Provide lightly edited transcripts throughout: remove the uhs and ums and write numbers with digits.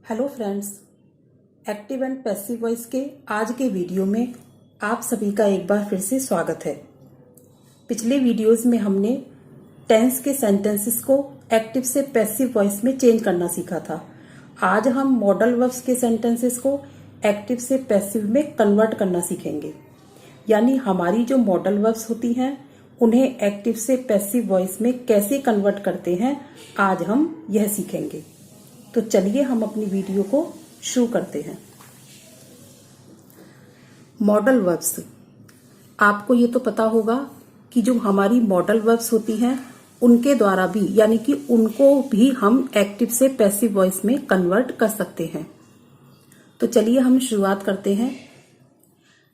Hello friends, active and passive voice के आज के वीडियो में आप सभी का एक बार फिर से स्वागत है। पिछले वीडियोस में हमने टेंस के सेंटेंसेस को एक्टिव से पैसिव वॉइस में चेंज करना सीखा था। आज हम मॉडल वर्ब्स के सेंटेंसेस को एक्टिव से पैसिव में कन्वर्ट करना सीखेंगे। यानी हमारी जो मॉडल वर्ब्स होती हैं उन्हें एक्टिव से पैसिव वॉइस में कैसे कन्वर्ट करते हैं, आज हम यह सीखेंगे। तो चलिए हम अपनी वीडियो को शुरू करते हैं। मॉडल वर्ब्स, आपको ये तो पता होगा कि जो हमारी मॉडल वर्ब्स होती हैं उनके द्वारा भी, यानी कि उनको भी हम एक्टिव से पैसिव वॉइस में कन्वर्ट कर सकते हैं। तो चलिए हम शुरुआत करते हैं।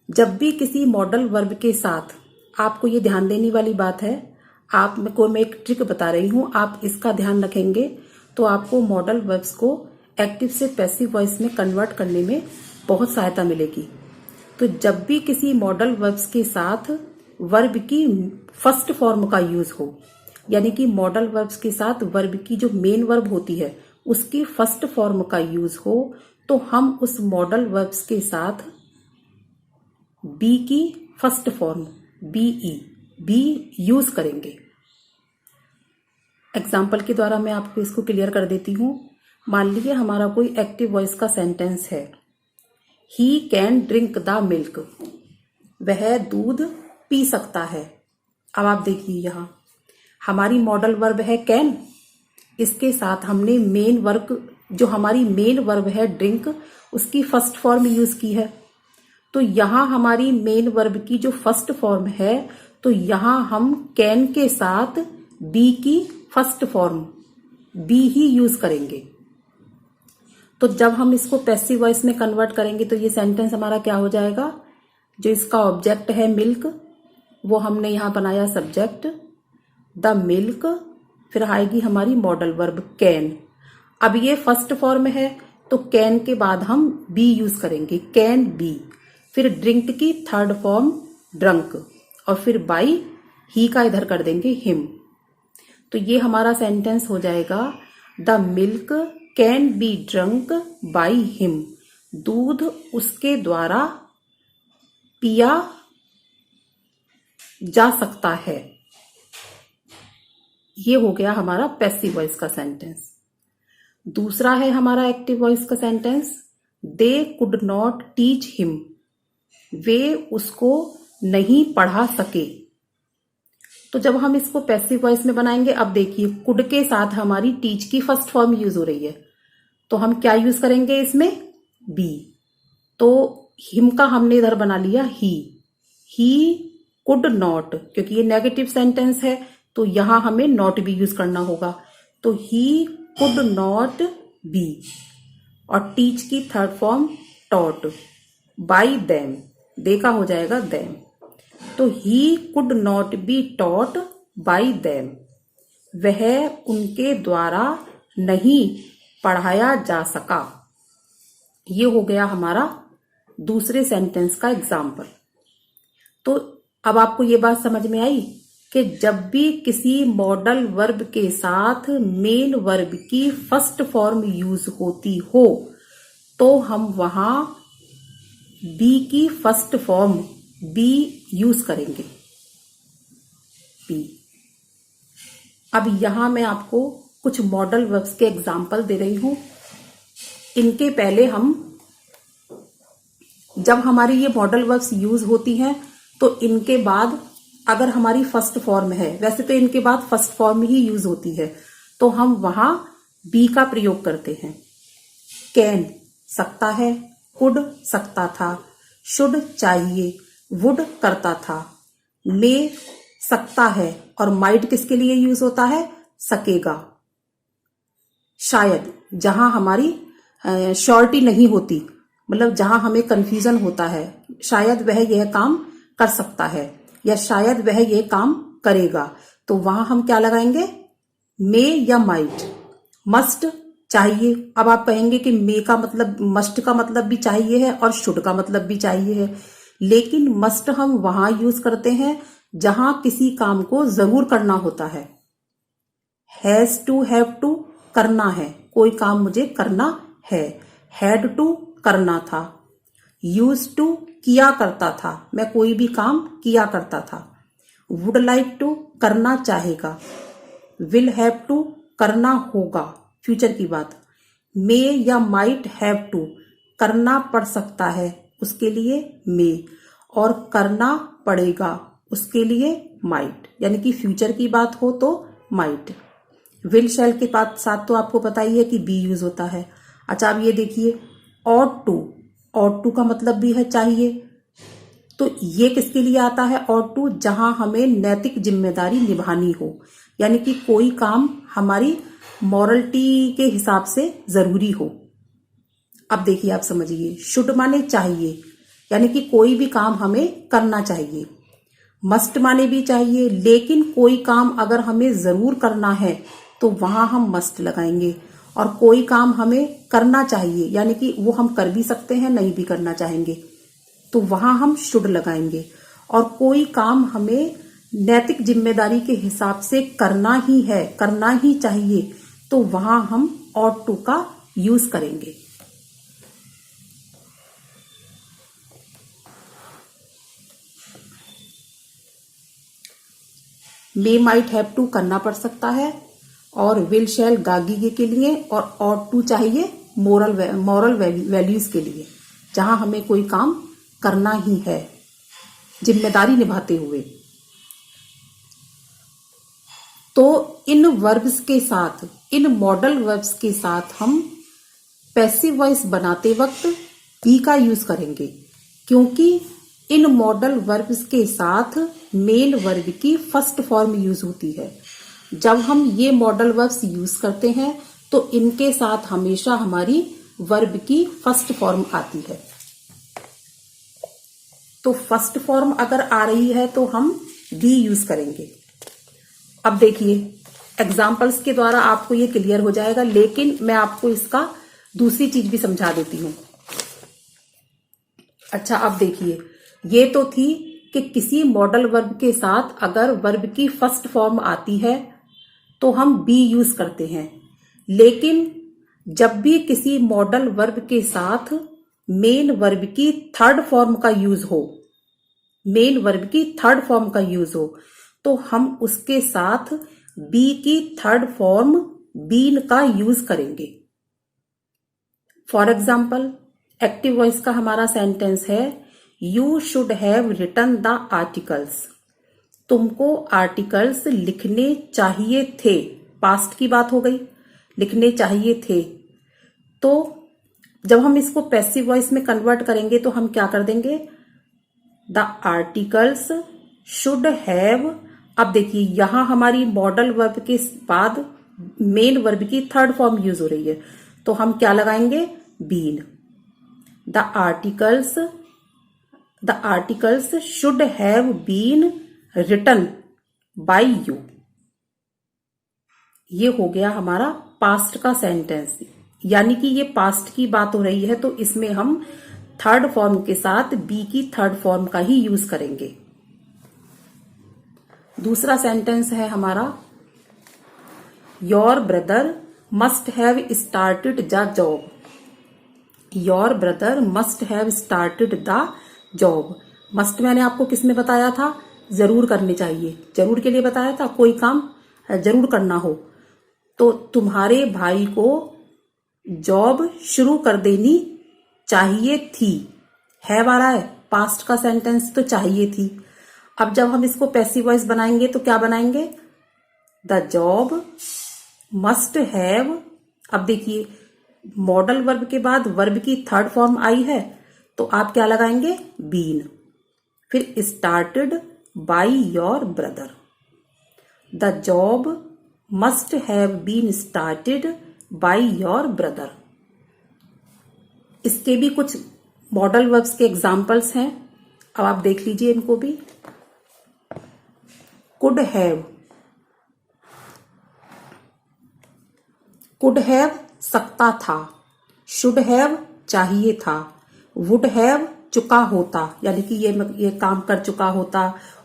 जब भी किसी मॉडल वर्ब के साथ, आपको ये ध्यान देने वाली बात है, आपको मैं एक ट्रिक बता रही हूं, आप इसका ध्यान रखेंगे तो आपको मॉडल वर्ब्स को एक्टिव से पैसिव वॉइस में कन्वर्ट करने में बहुत सहायता मिलेगी। तो जब भी किसी मॉडल वर्ब्स के साथ वर्ब की फर्स्ट फॉर्म का यूज हो, यानी कि मॉडल वर्ब्स के साथ वर्ब की जो मेन वर्ब होती है उसकी फर्स्ट फॉर्म का यूज हो, तो हम उस मॉडल वर्ब्स के साथ बी की फर्स्ट फॉर्म बी यूज करेंगे। एग्जाम्पल के द्वारा मैं आपको इसको क्लियर कर देती हूं। मान लीजिए हमारा कोई एक्टिव वॉइस का सेंटेंस है, he can drink the milk, वह दूध पी सकता है। अब आप देखिए यहां हमारी मॉडल वर्ब है कैन, इसके साथ हमने मेन वर्ब, जो हमारी मेन वर्ब है ड्रिंक, उसकी फर्स्ट फॉर्म यूज की है। तो यहां हमारी मेन वर्ब की जो फर्स्ट फॉर्म है, तो यहां हम कैन के साथ बी की फर्स्ट फॉर्म बी ही यूज करेंगे। तो जब हम इसको पैसिव वॉइस में कन्वर्ट करेंगे तो ये सेंटेंस हमारा क्या हो जाएगा, जो इसका ऑब्जेक्ट है मिल्क, वो हमने यहां बनाया सब्जेक्ट द मिल्क, फिर आएगी हमारी मॉडल वर्ब कैन। अब ये फर्स्ट फॉर्म है तो कैन के बाद हम बी यूज करेंगे, कैन बी। फिर ड्रिंक की थर्ड फॉर्म ड्रंक, और फिर बाई ही का इधर कर देंगे हिम। तो ये हमारा सेंटेंस हो जाएगा the milk can be drunk by him, दूध उसके द्वारा पिया जा सकता है। ये हो गया हमारा पैसिव वॉइस का सेंटेंस। दूसरा है हमारा एक्टिव वॉइस का sentence, they could not teach him, वे उसको नहीं पढ़ा सके। तो जब हम इसको पैसिव वॉइस में बनाएंगे, अब देखिए कुड के साथ हमारी टीच की फर्स्ट फॉर्म यूज हो रही है, तो हम क्या यूज करेंगे इसमें, बी। तो हिम का हमने इधर बना लिया ही कुड नॉट, क्योंकि ये नेगेटिव सेंटेंस है तो यहां हमें नॉट भी यूज करना होगा। तो ही कुड नॉट बी, और टीच की third form taught by them, they का हो जाएगा देम। तो he could not be taught by them, वह उनके द्वारा नहीं पढ़ाया जा सका। ये हो गया हमारा दूसरे सेंटेंस का एग्जाम्पल। तो अब आपको ये बात समझ में आई कि जब भी किसी मॉडल वर्ब के साथ मेन वर्ब की फर्स्ट फॉर्म यूज होती हो तो हम वहां बी की फर्स्ट फॉर्म बी यूज करेंगे, बी। अब यहां मैं आपको कुछ मॉडल वर्ब्स के एग्जाम्पल दे रही हूं। इनके पहले हम, जब हमारी ये मॉडल वर्ब्स यूज होती हैं तो इनके बाद अगर हमारी फर्स्ट फॉर्म है, वैसे तो इनके बाद फर्स्ट फॉर्म ही यूज होती है, तो हम वहां बी का प्रयोग करते हैं। कैन सकता है, कुड सकता था, शुड चाहिए, वुड करता था, मे सकता है, और माइट किसके लिए यूज होता है, सकेगा। शायद, जहां हमारी श्योरिटी नहीं होती, मतलब जहां हमें कंफ्यूजन होता है, शायद वह यह काम कर सकता है या शायद वह यह काम करेगा, तो वहां हम क्या लगाएंगे, मे या माइट। मस्ट चाहिए, अब आप कहेंगे कि मे का मतलब, मस्ट का मतलब भी चाहिए है और शुड का मतलब भी चाहिए है, लेकिन मस्ट हम वहां यूज करते हैं जहां किसी काम को जरूर करना होता है। हैज टू, हैव टू, करना है, कोई काम मुझे करना है, हैड टू करना था, यूज टू किया करता था, मैं कोई भी काम किया करता था, वुड लाइक टू करना चाहेगा, विल हैव टू करना होगा, फ्यूचर की बात, मे या माइट हैव टू करना पड़ सकता है, उसके लिए मे, और करना पड़ेगा उसके लिए माइट, यानी कि फ्यूचर की बात हो तो माइट। विल शैल के साथ तो आपको पता ही है कि बी यूज होता है। अच्छा, अब ये देखिए ऑट टू का मतलब भी है चाहिए, तो ये किसके लिए आता है ऑट टू, जहां हमें नैतिक जिम्मेदारी निभानी हो, यानी कि कोई काम हमारी मॉरलिटी के हिसाब से जरूरी हो। अब देखिए आप समझिए, शुड माने चाहिए, यानी कि कोई भी काम हमें करना चाहिए, मस्ट माने भी चाहिए, लेकिन कोई काम अगर हमें जरूर करना है तो वहां हम मस्ट लगाएंगे, और कोई काम हमें करना चाहिए यानी कि वो हम कर भी सकते हैं नहीं भी करना चाहेंगे तो वहां हम शुड लगाएंगे, और कोई काम हमें नैतिक जिम्मेदारी के हिसाब से करना ही है, करना ही चाहिए, तो वहां हम ऑट टू का यूज करेंगे। मे माइट हैव टू करना पड़ सकता है, और विल शैल गागी के लिए, और ऑट टू चाहिए मॉरल वैल्यूज के लिए, जहां हमें कोई काम करना ही है जिम्मेदारी निभाते हुए। तो इन वर्ब्स के साथ, इन मॉडल वर्ब्स के साथ हम पैसिव वॉइस बनाते वक्त बी का यूज करेंगे, क्योंकि इन मॉडल वर्ब्स के साथ मेन वर्ब की फर्स्ट फॉर्म यूज होती है। जब हम ये मॉडल वर्ब्स यूज करते हैं तो इनके साथ हमेशा हमारी वर्ब की फर्स्ट फॉर्म आती है। तो फर्स्ट फॉर्म अगर आ रही है तो हम डी यूज करेंगे। अब देखिए एग्जाम्पल्स के द्वारा आपको ये क्लियर हो जाएगा, लेकिन मैं आपको इसका दूसरी चीज भी समझा देती हूं। अच्छा, अब देखिए ये तो थी कि किसी मॉडल वर्ब के साथ अगर वर्ब की फर्स्ट फॉर्म आती है तो हम बी यूज करते हैं, लेकिन जब भी किसी मॉडल वर्ब के साथ मेन वर्ब की थर्ड फॉर्म का यूज हो, मेन वर्ब की थर्ड फॉर्म का यूज हो, तो हम उसके साथ बी की थर्ड फॉर्म बीन का यूज करेंगे। फॉर एग्जाम्पल एक्टिव वॉइस का हमारा सेंटेंस है, you should have written the articles, तुमको आर्टिकल्स लिखने चाहिए थे, पास्ट की बात हो गई, लिखने चाहिए थे। तो जब हम इसको पैसिव वॉइस में कन्वर्ट करेंगे तो हम क्या कर देंगे, द आर्टिकल्स शुड हैव। अब देखिए यहां हमारी मॉडल वर्ब के बाद मेन वर्ब की थर्ड फॉर्म यूज हो रही है, तो हम क्या लगाएंगे, been. The articles should have been written by you. ये हो गया हमारा पास्ट का सेंटेंस, यानी कि ये पास्ट की बात हो रही है तो इसमें हम थर्ड फॉर्म के साथ बी की थर्ड फॉर्म का ही यूज करेंगे। दूसरा सेंटेंस है हमारा, your brother must have started the job. Your brother must have started the job. Must मैंने आपको किसमें बताया था, जरूर करने चाहिए, जरूर के लिए बताया था, कोई काम जरूर करना हो तो तुम्हारे भाई को जॉब शुरू कर देनी चाहिए थी। है आ रहा है, पास्ट का सेंटेंस तो चाहिए थी। अब जब हम इसको पैसिव वॉइस बनाएंगे तो क्या बनाएंगे, द जॉब मस्ट हैव। अब देखिए मॉडल वर्ब के बाद वर्ब की थर्ड फॉर्म आई है तो आप क्या लगाएंगे, बीन, फिर started by your brother. The job must have been started by your brother. इसके भी कुछ मॉडल वर्ब्स के एग्जाम्पल्स हैं, अब आप देख लीजिए इनको भी। कुड हैव सकता था, शुड हैव चाहिए था, वुड हैव चुका होता, यानी कि ये काम कर चुका होता,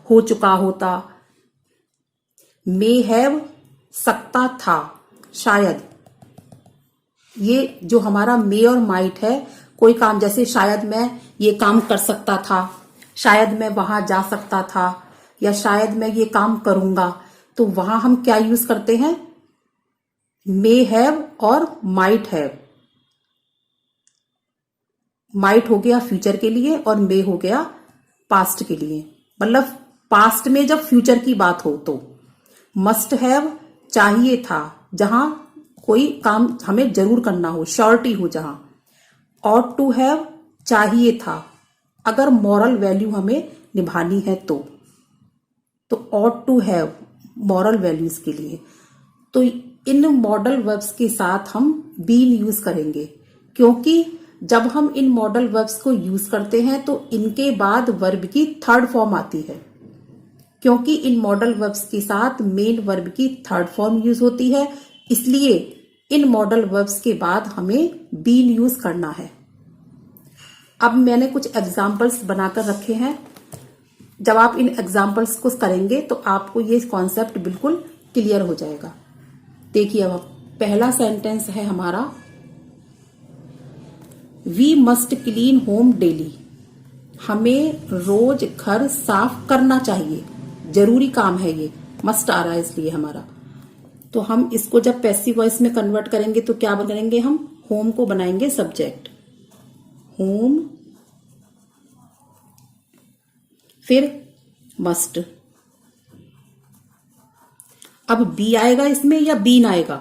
हो चुका होता। मे हैव सकता था शायद, ये जो हमारा मे और माइट है, कोई काम जैसे शायद मैं ये काम कर सकता था, शायद मैं वहां जा सकता था, या शायद मैं ये काम करूंगा, तो वहां हम क्या यूज करते हैं? मे हैव और माइट हैव। माइट हो गया फ्यूचर के लिए और मे हो गया पास्ट के लिए। मतलब पास्ट में जब फ्यूचर की बात हो तो मस्ट हैव चाहिए था, जहां कोई काम हमें जरूर करना हो, श्योरिटी हो जहां। ऑट टू हैव चाहिए था, अगर मॉरल वैल्यू हमें निभानी है तो ought to have moral values के लिए। तो इन मॉडल वर्ब्स के साथ हम बीन यूज करेंगे, क्योंकि जब हम इन मॉडल वर्ब्स को यूज करते हैं तो इनके बाद वर्ब की थर्ड फॉर्म आती है, क्योंकि इन मॉडल वर्ब्स के साथ मेन वर्ब की थर्ड फॉर्म यूज होती है, इसलिए इन मॉडल वर्ब्स के बाद हमें बीन यूज करना है। अब मैंने कुछ एग्जाम्पल्स बनाकर रखे हैं, जब आप इन एग्जाम्पल्स को करेंगे तो आपको ये कॉन्सेप्ट बिल्कुल क्लियर हो जाएगा। देखिए, अब पहला सेंटेंस है हमारा, we must clean home daily. हमें रोज घर साफ करना चाहिए, जरूरी काम है ये, मस्ट आ रहा है इसलिए हमारा। तो हम इसको जब पैसिव वॉइस में कन्वर्ट करेंगे तो क्या करेंगे? हम होम को बनाएंगे सब्जेक्ट, होम, फिर मस्ट। अब बी आएगा इसमें या बीन आएगा?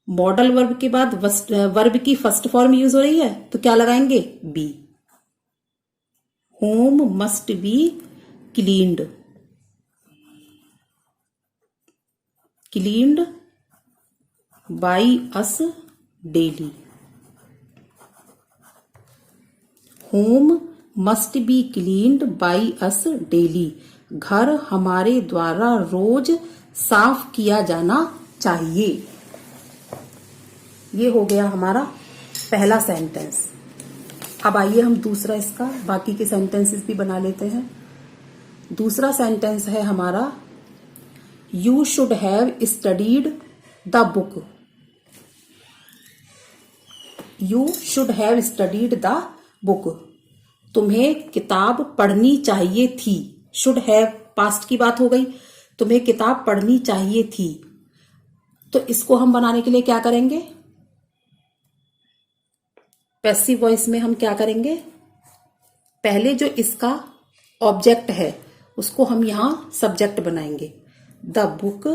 मॉडल वर्ब के बाद वर्ब की फर्स्ट फॉर्म यूज हो रही है तो क्या लगाएंगे? Be. Home must be cleaned, cleaned by us daily. Home must be cleaned by us daily. घर हमारे द्वारा रोज साफ किया जाना चाहिए। ये हो गया हमारा पहला सेंटेंस। अब आइए हम दूसरा इसका बाकी के सेंटेंसेस भी बना लेते हैं। दूसरा सेंटेंस है हमारा, you should have studied the book. You should have studied the book. तुम्हें किताब पढ़नी चाहिए थी। शुड हैव पास्ट की बात हो गई, तुम्हें किताब पढ़नी चाहिए थी। तो इसको हम बनाने के लिए क्या करेंगे? पैसिव वॉइस में हम क्या करेंगे? पहले जो इसका ऑब्जेक्ट है उसको हम यहां सब्जेक्ट बनाएंगे, द बुक।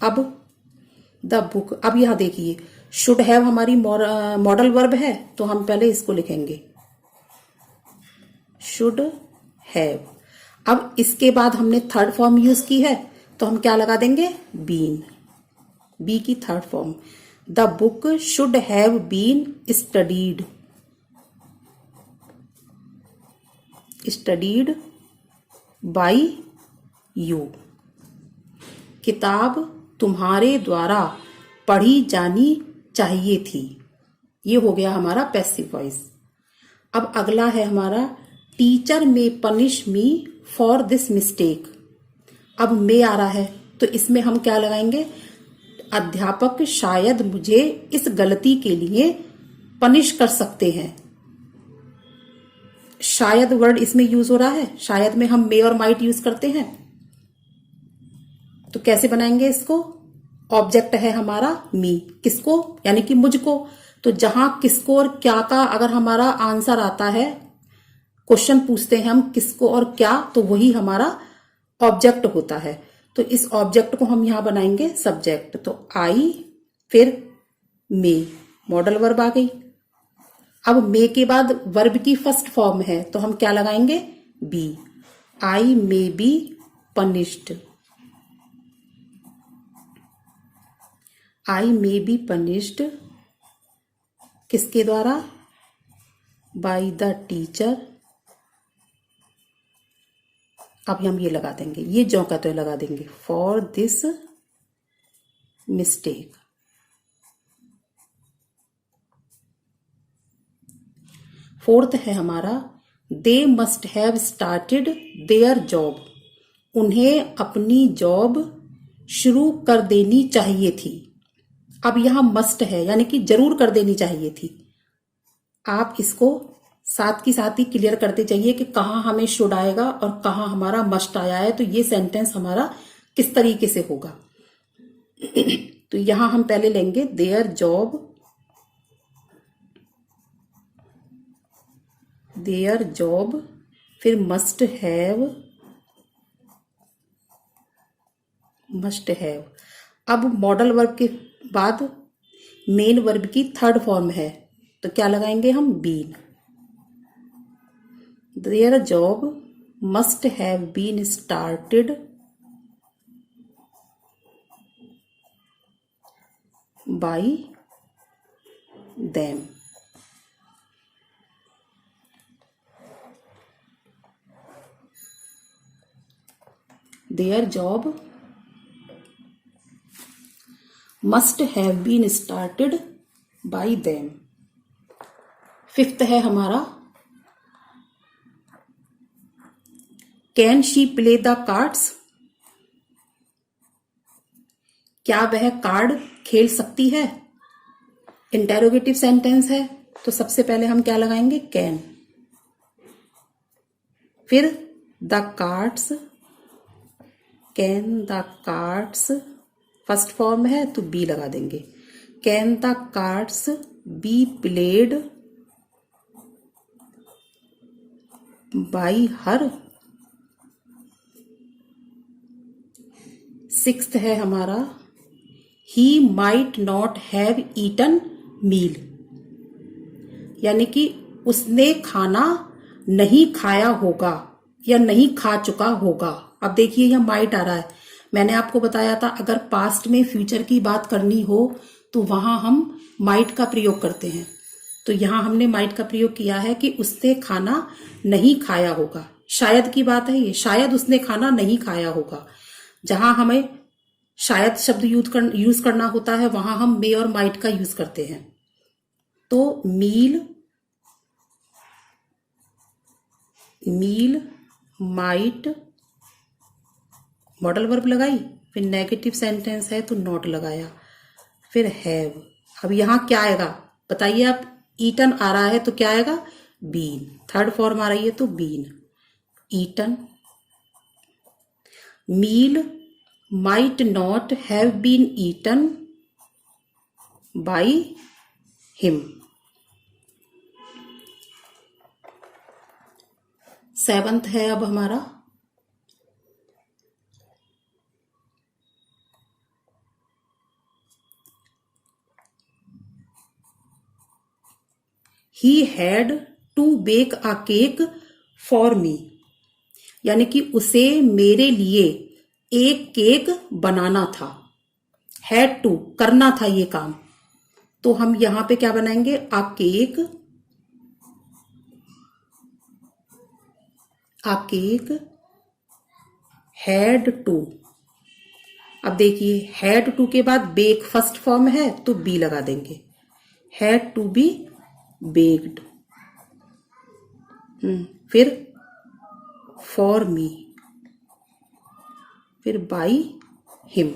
अब द बुक, अब यहां देखिए, शुड हैव हमारी मॉडल वर्ब है तो हम पहले इसको लिखेंगे, शुड हैव। अब इसके बाद हमने थर्ड फॉर्म यूज की है तो हम क्या लगा देंगे? बीन, बी की third form. The book should have been studied, studied by you. किताब तुम्हारे द्वारा पढ़ी जानी चाहिए थी। ये हो गया हमारा पैसिव वॉइस। अब अगला है हमारा, teacher may punish me for this mistake. अब मे आ रहा है तो इसमें हम क्या लगाएंगे? अध्यापक शायद मुझे इस गलती के लिए पनिश कर सकते हैं। शायद वर्ड इसमें यूज हो रहा है, शायद में हम मे और माइट यूज करते हैं। तो कैसे बनाएंगे इसको? ऑब्जेक्ट है हमारा मी, किसको? यानी कि मुझको। तो जहां किसको और क्या का अगर हमारा आंसर आता है, क्वेश्चन पूछते हैं हम किसको और क्या, तो वही हमारा ऑब्जेक्ट होता है। तो इस ऑब्जेक्ट को हम यहां बनाएंगे सब्जेक्ट। तो आई, फिर मे, मॉडल वर्ब आ गई। अब मे के बाद वर्ब की फर्स्ट फॉर्म है तो हम क्या लगाएंगे? Be. I may be punished, I may be punished किसके द्वारा? By the teacher. अब हम ये लगा देंगे, ये जो का तो लगा देंगे, फॉर दिस मिस्टेक। फोर्थ है हमारा, they must have started their job. उन्हें अपनी जॉब शुरू कर देनी चाहिए थी। अब यहां मस्ट है, यानी कि जरूर कर देनी चाहिए थी। आप इसको साथ की साथ ही क्लियर करते जाइए कि कहाँ हमें शुड आएगा और कहाँ हमारा मस्ट आया है, तो ये सेंटेंस हमारा किस तरीके से होगा। तो यहां हम पहले लेंगे देयर जॉब, फिर मस्ट हैव। अब मॉडल वर्ब के बाद मेन वर्ब की थर्ड फॉर्म है, तो क्या लगाएंगे हम, been. Their job must have been started by them. Their job must have been started by them. Fifth है हमारा can she play the cards, क्या वह कार्ड खेल सकती है। इंटेरोगेटिव सेंटेंस है, तो सबसे पहले हम क्या लगाएंगे, कैन। फिर the cards, can the cards first form है तो बी लगा देंगे। Can the cards be played by her. Sixth है हमारा he might not have eaten meal, यानी कि उसने खाना नहीं खाया होगा या नहीं खा चुका होगा। अब देखिए यह माइट आ रहा है, मैंने आपको बताया था अगर पास्ट में फ्यूचर की बात करनी हो तो वहां हम माइट का प्रयोग करते हैं। तो यहां हमने माइट का प्रयोग किया है कि उसने खाना नहीं खाया होगा। शायद की बात है ये, शायद उसने खाना नहीं खाया होगा। जहां हमें शायद शब्द यूज करना होता है वहां हम मे और माइट का यूज करते हैं। तो मील, माइट मॉडल वर्ब लगाई, फिर नेगेटिव सेंटेंस है तो नॉट लगाया, फिर हैव। अब यहां क्या आएगा बताइए आप, ईटन आ रहा है तो क्या आएगा, बीन। थर्ड फॉर्म आ रही है तो been, eaten. Meal might not have been eaten by him। Seventh है अब हमारा he had to bake a cake for me, यानी कि उसे मेरे लिए एक केक बनाना था। हैड टू करना था ये काम, तो हम यहां पे क्या बनाएंगे, आ केक हैड टू। अब देखिए हैड टू के बाद बेक फर्स्ट फॉर्म है तो बी लगा देंगे, हैड टू बी बेक्ड। फिर फॉर मी, फिर by him.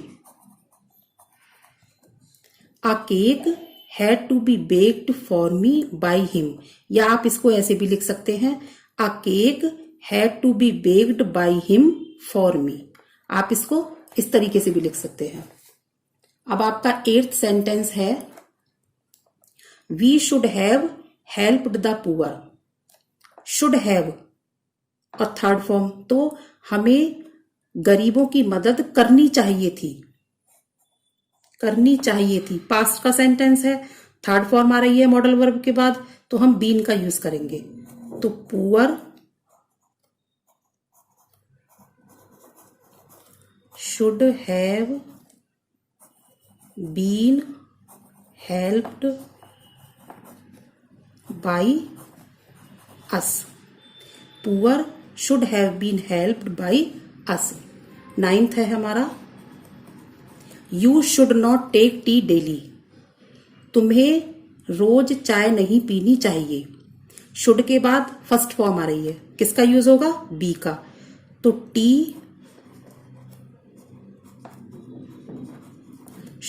A cake had to be baked for me by him, या आप इसको ऐसे भी लिख सकते हैं, a cake had to be baked by him for me. आप इसको इस तरीके से भी लिख सकते हैं। अब आपका 8th सेंटेंस है we should have helped the poor. Should have और थर्ड फॉर्म, तो हमें गरीबों की मदद करनी चाहिए थी। पास्ट का सेंटेंस है, थर्ड फॉर्म आ रही है मॉडल वर्ब के बाद, तो हम बीन का यूज करेंगे। तो poor should have been helped by us. Poor should have been helped by us. 9th है हमारा you should not take tea daily. तुम्हें रोज चाय नहीं पीनी चाहिए। शुड के बाद फर्स्ट फॉर्म आ रही है, किसका यूज होगा, बी का। तो टी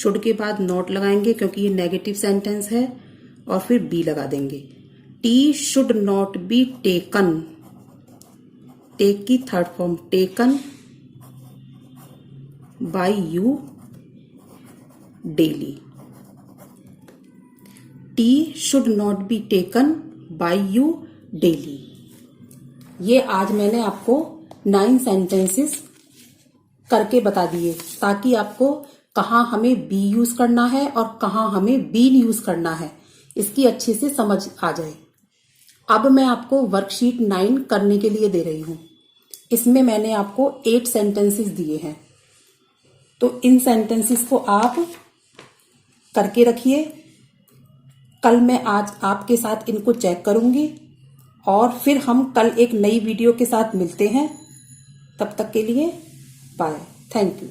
शुड के बाद नॉट लगाएंगे क्योंकि ये नेगेटिव सेंटेंस है, और फिर बी लगा देंगे। Tea should not be taken, take की third form taken by you daily. Tea should not be taken by you daily. ये आज मैंने आपको 9 सेंटेंसेस करके बता दिए ताकि आपको कहाँ हमें बी यूज करना है और कहाँ हमें बीन यूज करना है इसकी अच्छे से समझ आ जाए। अब मैं आपको वर्कशीट 9 करने के लिए दे रही हूं। इसमें मैंने आपको 8 सेंटेंसेस दिए हैं, तो इन सेंटेंसेस को आप करके रखिए। कल मैं आज आपके साथ इनको चेक करूंगी और फिर हम कल एक नई वीडियो के साथ मिलते हैं। तब तक के लिए बाय, थैंक यू।